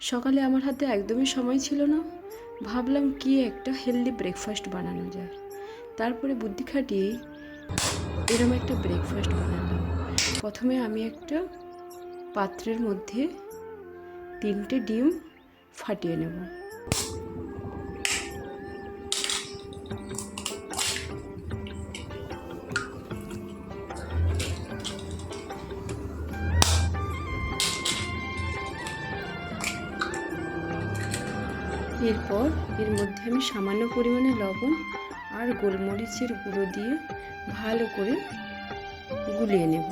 সকালে আমার হাতে একদমই সময় ছিল না। ভাবলাম কি একটা হেলদি ব্রেকফাস্ট বানানো যায়। তারপরে বুদ্ধি খাটিয়ে এরকম একটা ব্রেকফাস্ট বানালাম। প্রথমে আমি একটা পাত্রের মধ্যে 3টে ডিম ফাটিয়ে নেব। এরপর এর মধ্যে আমি সামান্য পরিমাণে লবণ আর গোলমরিচের গুঁড়ো দিয়ে ভালো করে গুলিয়ে নেব।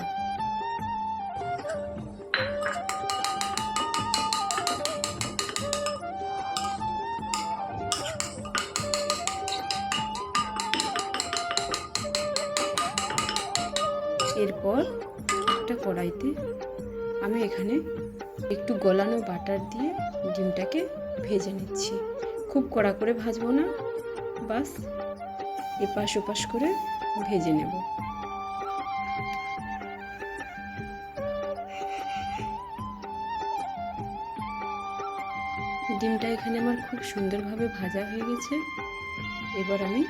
এরপর একটা কড়াইতে আমি এখানে একটু গলানো বাটার দিয়ে ডিমটাকে ভেজে নিচ্ছি। খুব কড়া করে ভাজবো না, বাস এপাশ ওপাশ করে ভেজে নেব। ডিমটা এখানে আমার খুব সুন্দরভাবে ভাজা হয়ে গেছে। এবার আমি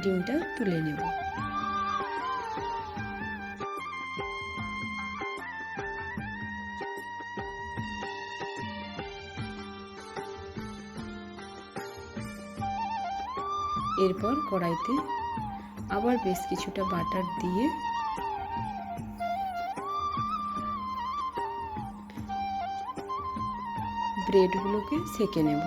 ডিমটা তুলে নেব। এরপর কড়াইতে আবার বেশ কিছুটা বাটার দিয়ে ব্রেডগুলোকে সেঁকে নেব।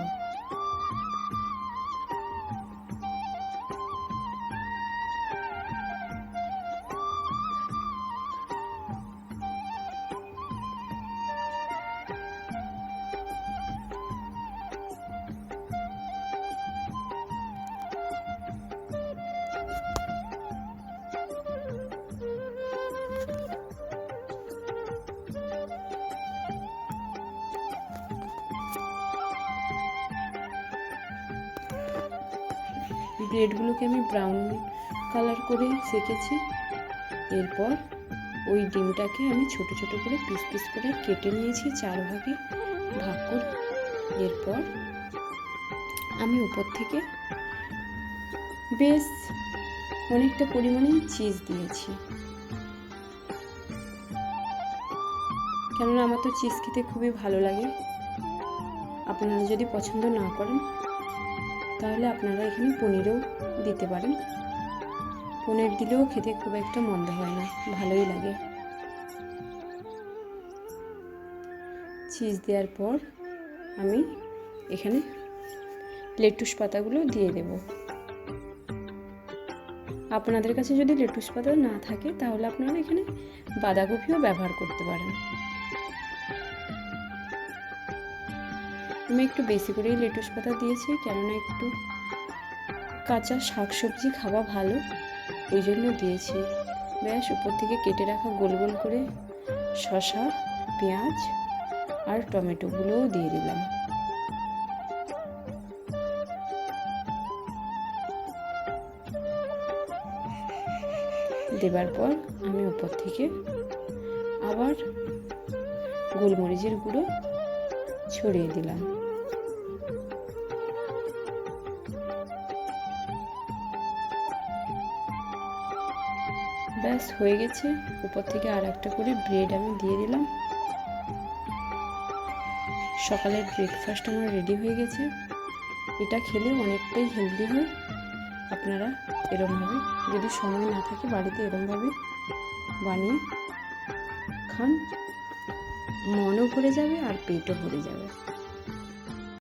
ব্রেডগুলোকে আমি ব্রাউন কালার করে সেঁকেছি। এরপর ওই ডিমটাকে আমি ছোট ছোট করে পিস পিস করে কেটে নিয়েছি 4 ভাগে ভাগ করে। এরপর আমি উপর থেকে বেশ অনেকটা পরিমাণে চিজ দিয়েছি, কেননা আমার তো চিজ খেতে খুবই ভালো লাগে। আপনারা যদি পছন্দ না করেন তাহলে আপনারা এখানে পনিরও দিতে পারেন। পনির দিলেও খেতে খুব একটা মন্দ হয় না, ভালোই লাগে। চিজ দেওয়ার পর আমি এখানে লেটুস পাতাগুলো দিয়ে দেব। আপনাদের কাছে যদি লেটুস পাতা না থাকে তাহলে আপনারা এখানে বাঁধাকপিও ব্যবহার করতে পারেন। আমি একটু বেশি করেই লেটুস পাতা দিয়েছি, কেননা একটু কাঁচা শাকসবজি খাওয়া ভালো, ওই জন্য দিয়েছি। ব্যাস উপর থেকে কেটে রাখা গোল গোল করে শসা, পেঁয়াজ আর টমেটোগুলোও দিয়ে দিলাম। দেবার পর আমি উপর থেকে আবার গোলমরিচের গুঁড়ো ছড়িয়ে দিলাম। ব্যাস হয়ে গেছে। উপর থেকে আর একটা করে ব্রেড আমি দিয়ে দিলাম। সকালের ব্রেকফাস্ট আমার রেডি হয়ে গেছে। এটা খেলে অনেকটাই হেলদি হয়। আপনারা এরমভাবে, যদি সময় না থাকে বাড়িতে এরমভাবে বানিয়ে খান, মনও ভরে যাবে আর পেটও ভরে যাবে।